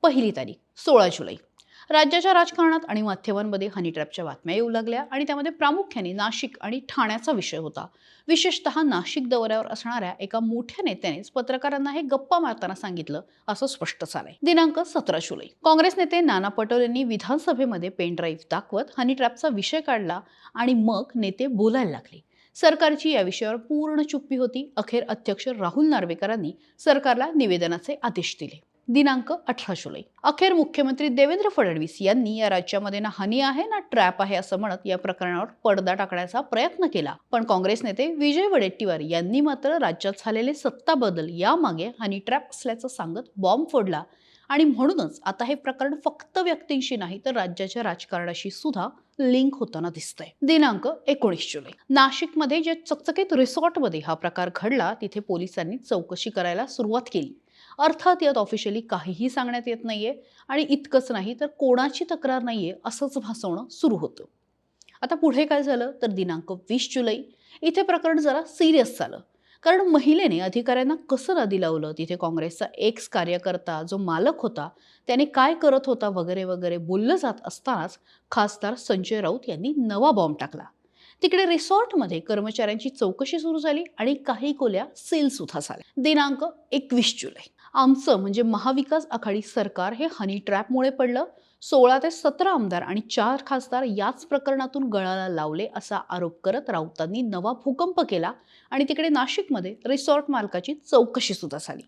पहिली तारीख 16 जुलै. राज्याच्या राजकारणात आणि माध्यमांमध्ये हनी ट्रॅपच्या बातम्या येऊ लागल्या आणि त्यामध्ये प्रामुख्याने नाशिक आणि ठाण्याचा विषय होता. विशेषतः नाशिक दौऱ्यावर असणाऱ्या एका मोठ्या नेत्यानेच पत्रकारांना हे गप्पा मारताना सांगितलं असं स्पष्ट झालंय. दिनांक 17 जुलै. काँग्रेस नेते नाना पटोलेंनी विधानसभेमध्ये पेनड्राईव्ह दाखवत हनी ट्रॅपचा विषय काढला आणि मग नेते बोलायला लागले. सरकारची या विषयावर पूर्ण चुप्पी होती. अखेर अध्यक्ष राहुल नार्वेकरांनी सरकारला निवेदनाचे आदेश दिले. दिनांक 18 जुलै. अखेर मुख्यमंत्री देवेंद्र फडणवीस यांनी या राज्यामध्ये ना हनी आहे ना ट्रॅप आहे असं म्हणत या प्रकरणावर पडदा टाकण्याचा प्रयत्न केला. पण काँग्रेस नेते विजय वडेट्टीवार यांनी मात्र राज्यात झालेले सत्ता बदल यामागे हनी ट्रॅप असल्याचं सांगत बॉम्ब फोडला आणि म्हणूनच आता हे प्रकरण फक्त व्यक्तींशी नाही तर राज्याच्या राजकारणाशी सुद्धा लिंक होताना दिसतंय. दिनांक 19 जुलै. नाशिकमध्ये जे चकचकीत रिसॉर्टमध्ये हा प्रकार घडला तिथे पोलिसांनी चौकशी करायला सुरुवात केली. अर्थात यात ऑफिशियली काहीही सांगण्यात येत नाहीये आणि इतकंच नाही तर कोणाची तक्रार नाहीये असंच भासवणं सुरू होतं. आता पुढे काय झालं तर दिनांक 20 जुलै इथे प्रकरण जरा सिरियस झालं. कारण महिलेने अधिकाऱ्यांना कसं नदी लावलं, तिथे काँग्रेसचा एक्स कार्यकर्ता जो मालक होता त्याने काय करत होता वगैरे वगैरे बोललं जात असतानाच खासदार संजय राऊत यांनी नवा बॉम्ब टाकला. तिकडे रिसॉर्टमध्ये कर्मचाऱ्यांची चौकशी सुरू झाली आणि काही खोल्या सील सुद्धा झाल्या. दिनांक 21 जुलै. आमचं म्हणजे महाविकास आघाडी सरकार हे हनी ट्रॅपमुळे पडलं. 16 ते 17 आमदार आणि 4 खासदार याच प्रकरणातून गळाला लावले असा आरोप करत राऊतांनी नवा भूकंप केला आणि तिकडे नाशिकमध्ये रिसॉर्ट मालकाची चौकशी सुद्धा झाली.